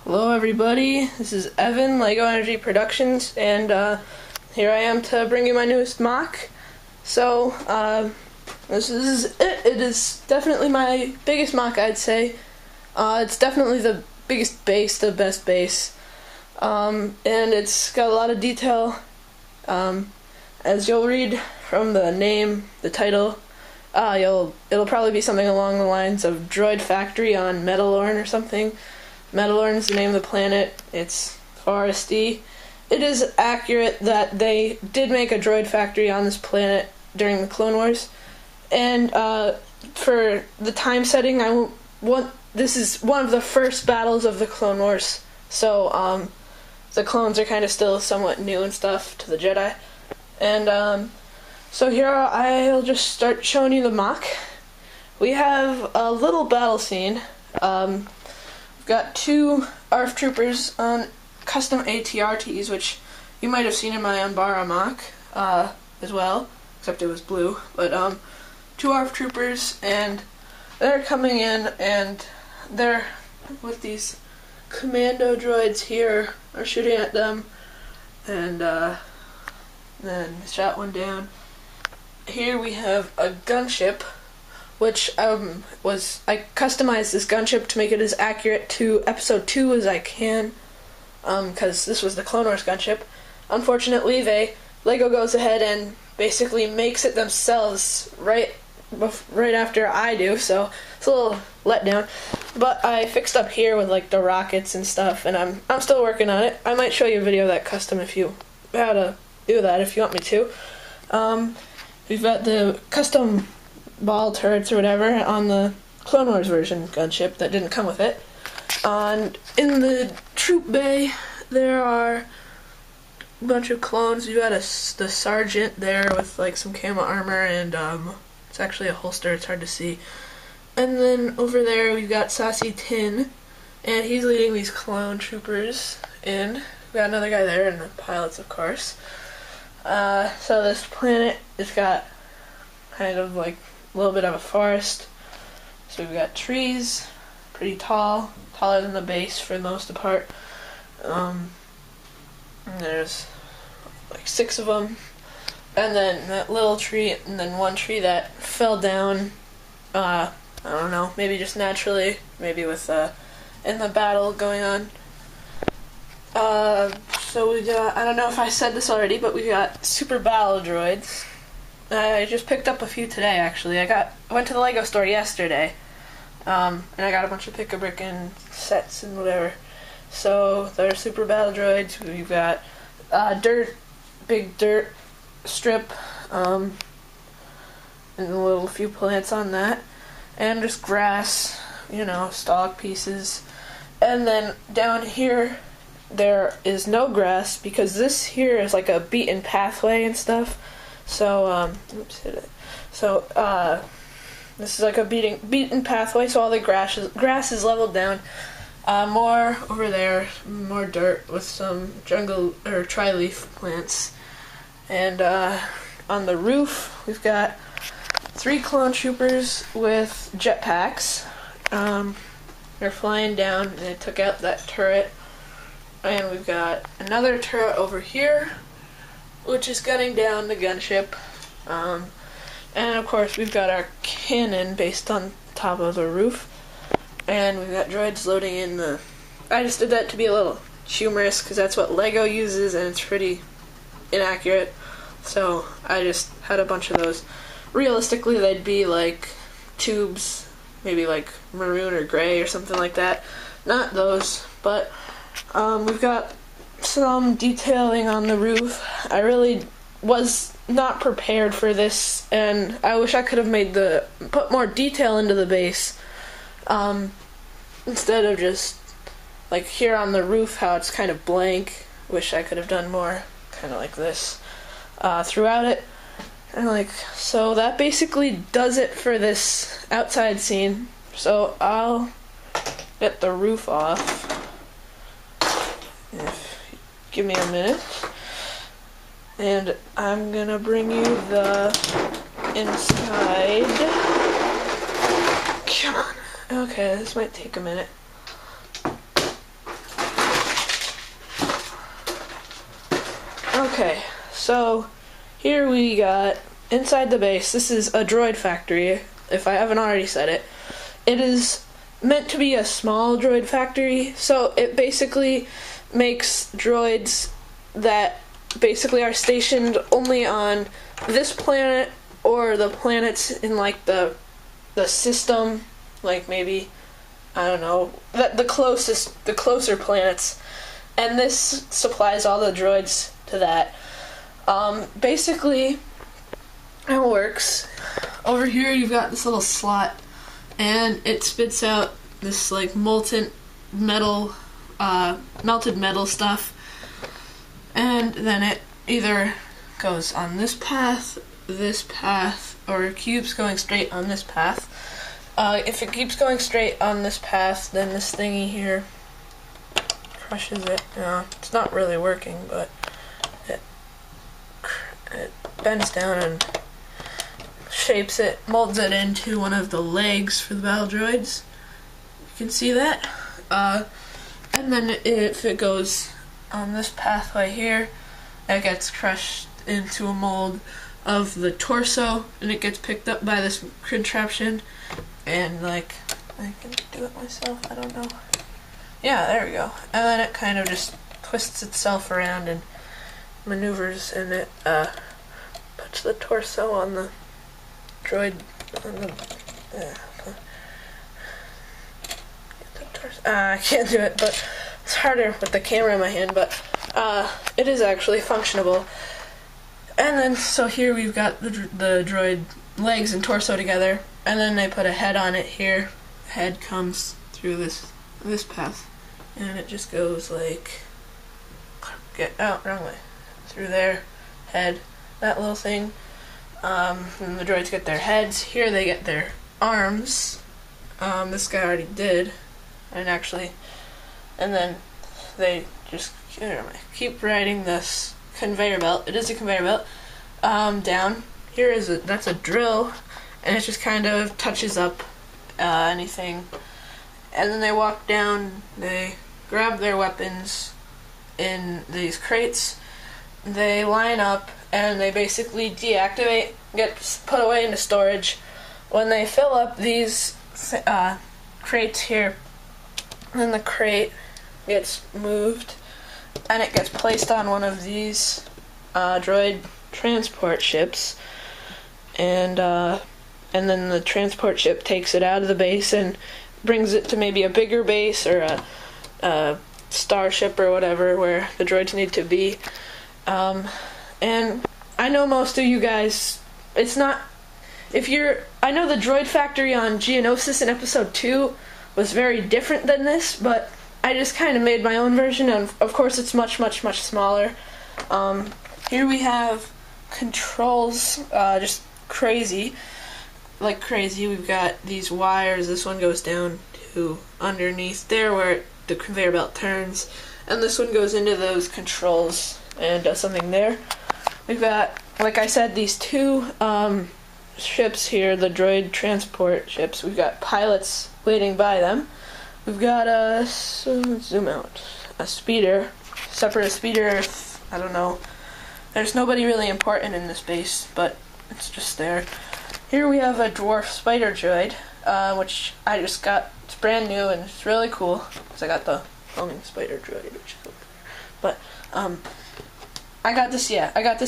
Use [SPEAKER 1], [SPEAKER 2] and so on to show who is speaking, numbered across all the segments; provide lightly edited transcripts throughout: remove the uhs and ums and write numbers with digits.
[SPEAKER 1] Hello everybody, this is Evan, LEGO Energy Productions, and here I am to bring you my newest mock. So, this is it. It is definitely my biggest mock, I'd say. It's definitely the biggest base, the best base. And it's got a lot of detail. As you'll read from the name, the title, it'll probably be something along the lines of Droid Factory on Metalorn or something. Metalorn is the name of the planet. It's foresty. It is accurate that they did make a droid factory on this planet during the Clone Wars. And for the time setting, this is one of the first battles of the Clone Wars. So the clones are kind of still somewhat new and stuff to the Jedi. And so here I'll just start showing you the mock. We have a little battle scene. Got two ARF troopers on custom ATRTs, which you might have seen in my Unbara mock as well, except it was blue. But two ARF troopers, and they're coming in, and they're with these commando droids here, are shooting at them, and then shot one down. Here we have a gunship, which I customized this gunship to make it as accurate to Episode 2 as I can, because this was the Clone Wars gunship. Unfortunately, LEGO goes ahead and basically makes it themselves right after I do, so it's a little letdown. But I fixed up here with like the rockets and stuff, and I'm still working on it. I might show you a video of that custom how to do that if you want me to. We've got the custom ball turrets or whatever on the Clone Wars version gunship that didn't come with it. And in the troop bay there are a bunch of clones. You got the sergeant there with like some camo armor, and it's actually a holster, it's hard to see. And then over there we've got Sassy Tin, and he's leading these clone troopers in. We got another guy there, and the pilots of course. So this planet has got kind of like a little bit of a forest. So we've got trees, pretty tall, taller than the base for the most part. And there's like 6 of them, and then that little tree, and then one tree that fell down. I don't know, maybe just naturally, maybe with in the battle going on. So we got, I don't know if I said this already, but we got super battle droids. I just picked up a few today, actually. I went to the LEGO store yesterday, and I got a bunch of pick-a-brick and sets and whatever. So they're super battle droids. We've got big dirt strip, and a few plants on that, and just grass, stalk pieces. And then down here there is no grass, because this here is like a beaten pathway and stuff. So, this is like a beaten pathway, so all the grass is leveled down. More over there, more dirt with some jungle or tri-leaf plants. And on the roof, we've got 3 clone troopers with jetpacks. They're flying down, and they took out that turret. And we've got another turret over here, which is gunning down the gunship. And of course we've got our cannon based on top of the roof. And we've got droids loading in the... I just did that to be a little humorous, because that's what LEGO uses, and it's pretty inaccurate. So I just had a bunch of those. Realistically, they'd be like tubes, maybe like maroon or gray or something like that. Not those, but we've got some detailing on the roof. I really was not prepared for this, and I wish I could have put more detail into the base, instead of just like here on the roof how it's kind of blank. Wish I could have done more kind of like this throughout it. And so that basically does it for this outside scene. So I'll get the roof off. Give me a minute, and I'm gonna bring you the inside. Come on. Okay, this might take a minute. Okay, so here we got inside the base. This is a droid factory, if I haven't already said it. It is meant to be a small droid factory, so it basically makes droids that basically are stationed only on this planet or the planets in like the system, like maybe, I don't know, the closer planets, and this supplies all the droids to that. Basically how it works, over here you've got this little slot, and it spits out this like molten metal, melted metal stuff, and then it either goes on this path, or it keeps going straight on this path. If it keeps going straight on this path, then this thingy here crushes it. It's not really working, but it bends down and shapes it, molds it into one of the legs for the battle droids. You can see that. And then if it goes on this pathway here, it gets crushed into a mold of the torso, and it gets picked up by this contraption, and like, I can do it myself, I don't know. Yeah, there we go. And then it kind of just twists itself around and maneuvers, and it puts the torso on the droid, on the torso. I can't do it, but it's harder with the camera in my hand, but it is actually functionable. And then, so here we've got the droid legs and torso together, and then they put a head on it here. The head comes through this path, and it just goes like, wrong way, through their head, that little thing. And the droids get their heads. Here they get their arms. This guy already did, and then they just keep riding this conveyor belt. It is a conveyor belt. Down here that's a drill, and it just kind of touches up anything. And then they walk down. They grab their weapons in these crates. They line up, and they basically deactivate, get put away into storage. When they fill up these crates here, then the crate gets moved, and it gets placed on one of these droid transport ships, and then the transport ship takes it out of the base and brings it to maybe a bigger base or a starship or whatever where the droids need to be. And I know most of you guys, I know the droid factory on Geonosis in episode 2 was very different than this, but I just kind of made my own version, and of course it's much, much, much smaller. Here we have controls, just crazy, like crazy. We've got these wires. This one goes down to underneath there where the conveyor belt turns, and this one goes into those controls and does something there. We've got, like I said, these two ships here, the droid transport ships. We've got pilots waiting by them. We've got zoom out, a speeder, separate speeder, I don't know. There's nobody really important in this base, but it's just there. Here we have a dwarf spider droid, which I just got. It's brand new and it's really cool, because I got the homing spider droid, which is over there. But, I got this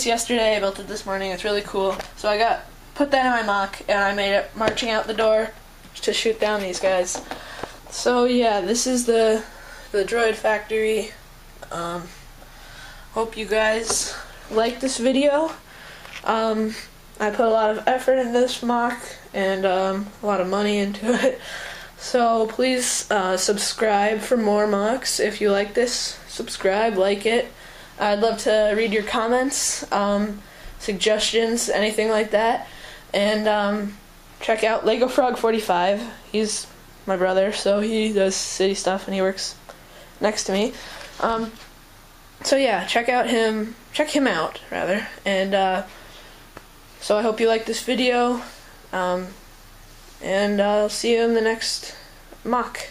[SPEAKER 1] yesterday, I built it this morning, it's really cool. So I put that in my mock, and I made it marching out the door to shoot down these guys. So yeah, this is the droid factory. Hope you guys like this video. I put a lot of effort into this mock, and a lot of money into it. So please subscribe for more mocks. If you like this, subscribe, like it. I'd love to read your comments, suggestions, anything like that. And check out Lego Frog 45. He's my brother, so he does city stuff and he works next to me. So yeah, check him out rather. And so I hope you like this video, and I'll see you in the next mock.